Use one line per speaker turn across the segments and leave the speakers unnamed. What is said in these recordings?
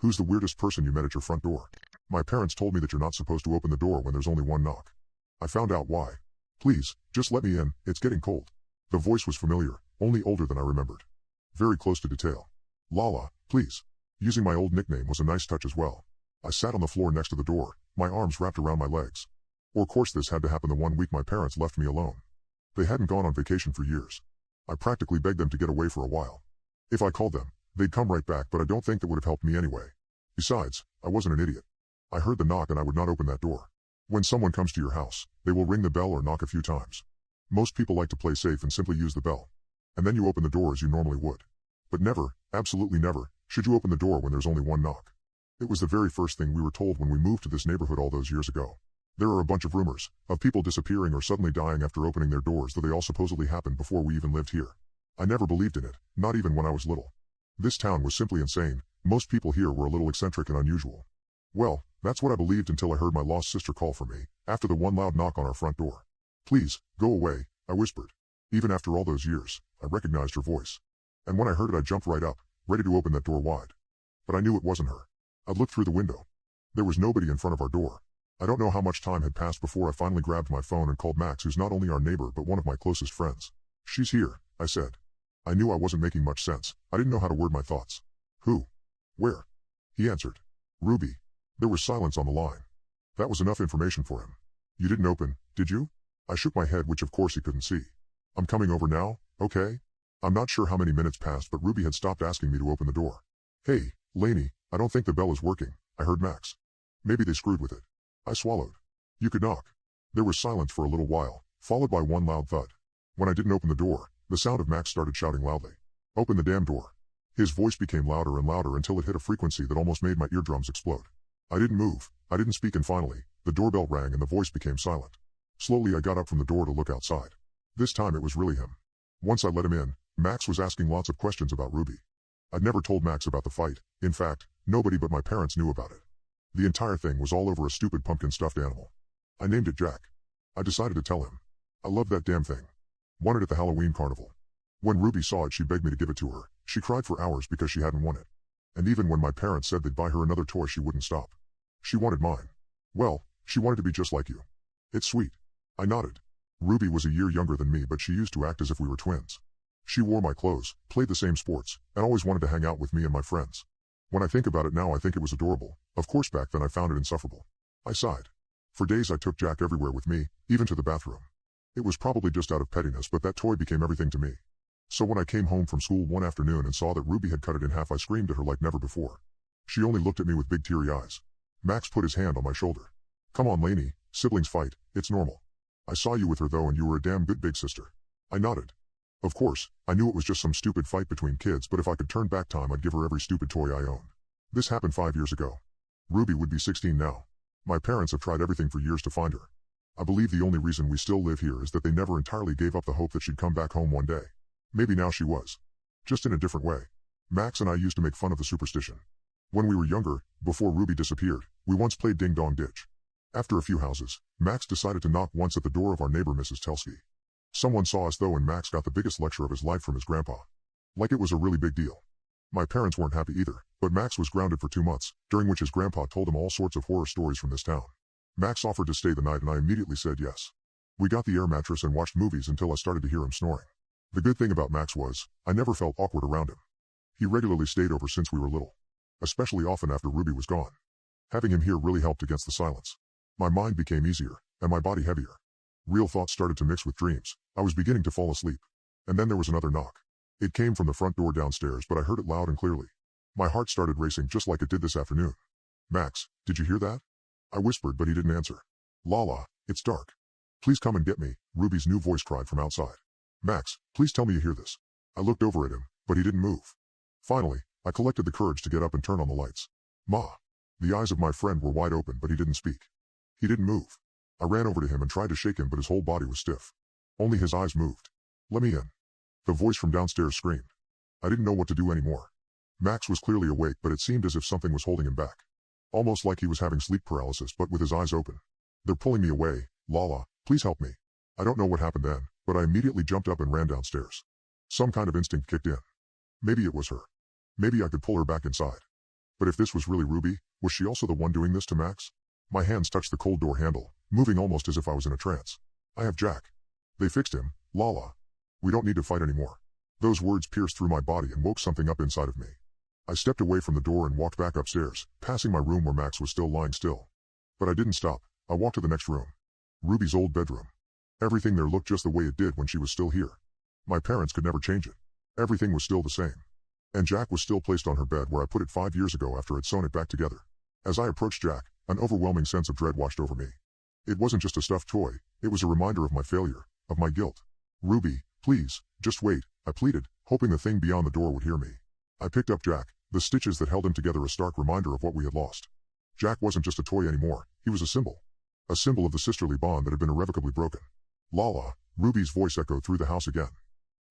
Who's the weirdest person you met at your front door? My parents told me that you're not supposed to open the door when there's only one knock. I found out why. Please, just let me in, it's getting cold. The voice was familiar, only older than I remembered. Very close to detail. Lala, please. Using my old nickname was a nice touch as well. I sat on the floor next to the door, my arms wrapped around my legs. Of course this had to happen the one week my parents left me alone. They hadn't gone on vacation for years. I practically begged them to get away for a while. If I called them, they'd come right back, but I don't think that would have helped me anyway. Besides, I wasn't an idiot. I heard the knock and I would not open that door. When someone comes to your house, they will ring the bell or knock a few times. Most people like to play safe and simply use the bell. And then you open the door as you normally would. But never, absolutely never, should you open the door when there's only one knock. It was the very first thing we were told when we moved to this neighborhood all those years ago. There are a bunch of rumors of people disappearing or suddenly dying after opening their doors, though they all supposedly happened before we even lived here. I never believed in it, not even when I was little. This town was simply insane. Most people here were a little eccentric and unusual. Well, that's what I believed until I heard my lost sister call for me, after the one loud knock on our front door. Please, go away, I whispered. Even after all those years, I recognized her voice. And when I heard it I jumped right up, ready to open that door wide. But I knew it wasn't her. I looked through the window. There was nobody in front of our door. I don't know how much time had passed before I finally grabbed my phone and called Max, who's not only our neighbor but one of my closest friends. She's here, I said. I knew I wasn't making much sense. I didn't know how to word my thoughts. Who? Where? He answered. Ruby. There was silence on the line. That was enough information for him. You didn't open, did you? I shook my head, which of course he couldn't see. I'm coming over now, okay? I'm not sure how many minutes passed, but Ruby had stopped asking me to open the door. Hey, Lainey, I don't think the bell is working, I heard Max. Maybe they screwed with it. I swallowed. You could knock. There was silence for a little while, followed by one loud thud. When I didn't open the door, the sound of Max started shouting loudly. Open the damn door. His voice became louder and louder until it hit a frequency that almost made my eardrums explode. I didn't move, I didn't speak, and finally, the doorbell rang and the voice became silent. Slowly I got up from the door to look outside. This time it was really him. Once I let him in, Max was asking lots of questions about Ruby. I'd never told Max about the fight. In fact, nobody but my parents knew about it. The entire thing was all over a stupid pumpkin stuffed animal. I named it Jack. I decided to tell him. I loved that damn thing. Won it at the Halloween carnival. When Ruby saw it she begged me to give it to her. She cried for hours because she hadn't won it. And even when my parents said they'd buy her another toy she wouldn't stop. She wanted mine. Well, she wanted to be just like you. It's sweet. I nodded. Ruby was a year younger than me, but she used to act as if we were twins. She wore my clothes, played the same sports, and always wanted to hang out with me and my friends. When I think about it now I think it was adorable. Of course back then I found it insufferable. I sighed. For days I took Jack everywhere with me, even to the bathroom. It was probably just out of pettiness, but that toy became everything to me. So when I came home from school one afternoon and saw that Ruby had cut it in half I screamed at her like never before. She only looked at me with big teary eyes. Max put his hand on my shoulder. Come on Lainey, siblings fight, it's normal. I saw you with her though and you were a damn good big sister. I nodded. Of course, I knew it was just some stupid fight between kids, but if I could turn back time I'd give her every stupid toy I own. This happened 5 years ago. Ruby would be 16 now. My parents have tried everything for years to find her. I believe the only reason we still live here is that they never entirely gave up the hope that she'd come back home one day. Maybe now she was. Just in a different way. Max and I used to make fun of the superstition. When we were younger, before Ruby disappeared, we once played Ding Dong Ditch. After a few houses, Max decided to knock once at the door of our neighbor Mrs. Telsky. Someone saw us though and Max got the biggest lecture of his life from his grandpa. Like it was a really big deal. My parents weren't happy either, but Max was grounded for 2 months, during which his grandpa told him all sorts of horror stories from this town. Max offered to stay the night and I immediately said yes. We got the air mattress and watched movies until I started to hear him snoring. The good thing about Max was, I never felt awkward around him. He regularly stayed over since we were little. Especially often after Ruby was gone. Having him here really helped against the silence. My mind became easier, and my body heavier. Real thoughts started to mix with dreams. I was beginning to fall asleep. And then there was another knock. It came from the front door downstairs, but I heard it loud and clearly. My heart started racing just like it did this afternoon. Max, did you hear that? I whispered, but he didn't answer. Lala, it's dark. Please come and get me, Ruby's new voice cried from outside. Max, please tell me you hear this. I looked over at him, but he didn't move. Finally, I collected the courage to get up and turn on the lights. Ma. The eyes of my friend were wide open, but he didn't speak. He didn't move. I ran over to him and tried to shake him, but his whole body was stiff. Only his eyes moved. Let me in. The voice from downstairs screamed. I didn't know what to do anymore. Max was clearly awake, but it seemed as if something was holding him back. Almost like he was having sleep paralysis, but with his eyes open. They're pulling me away. Lala, please help me. I don't know what happened then, but I immediately jumped up and ran downstairs. Some kind of instinct kicked in. Maybe it was her. Maybe I could pull her back inside. But if this was really Ruby, was she also the one doing this to Max? My hands touched the cold door handle, moving almost as if I was in a trance. I have Jack. They fixed him, Lala. We don't need to fight anymore. Those words pierced through my body and woke something up inside of me. I stepped away from the door and walked back upstairs, passing my room where Max was still lying still. But I didn't stop. I walked to the next room. Ruby's old bedroom. Everything there looked just the way it did when she was still here. My parents could never change it. Everything was still the same. And Jack was still placed on her bed where I put it 5 years ago after I'd sewn it back together. As I approached Jack, an overwhelming sense of dread washed over me. It wasn't just a stuffed toy, it was a reminder of my failure, of my guilt. Ruby, please, just wait, I pleaded, hoping the thing beyond the door would hear me. I picked up Jack, the stitches that held him together a stark reminder of what we had lost. Jack wasn't just a toy anymore, he was a symbol. A symbol of the sisterly bond that had been irrevocably broken. Lala, Ruby's voice echoed through the house again.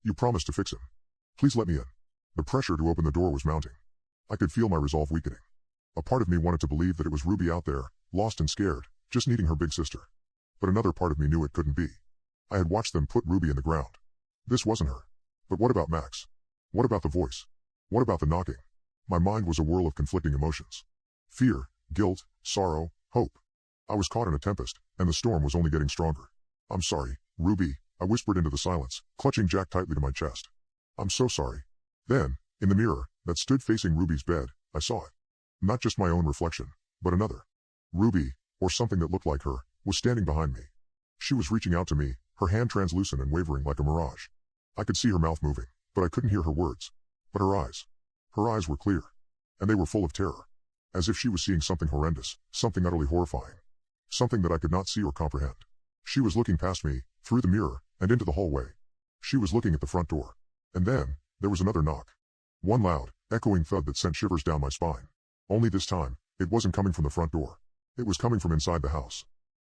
You promised to fix him. Please let me in. The pressure to open the door was mounting. I could feel my resolve weakening. A part of me wanted to believe that it was Ruby out there, lost and scared, just needing her big sister. But another part of me knew it couldn't be. I had watched them put Ruby in the ground. This wasn't her. But what about Max? What about the voice? What about the knocking? My mind was a whirl of conflicting emotions. Fear, guilt, sorrow, hope. I was caught in a tempest, and the storm was only getting stronger. I'm sorry, Ruby, I whispered into the silence, clutching Jack tightly to my chest. I'm so sorry. Then, in the mirror that stood facing Ruby's bed, I saw it. Not just my own reflection, but another. Ruby, or something that looked like her, was standing behind me. She was reaching out to me, her hand translucent and wavering like a mirage. I could see her mouth moving, but I couldn't hear her words. But her eyes were clear. And they were full of terror. As if she was seeing something horrendous, something utterly horrifying. Something that I could not see or comprehend. She was looking past me, through the mirror, and into the hallway. She was looking at the front door. And then, there was another knock. One loud, echoing thud that sent shivers down my spine. Only this time, it wasn't coming from the front door. It was coming from inside the house.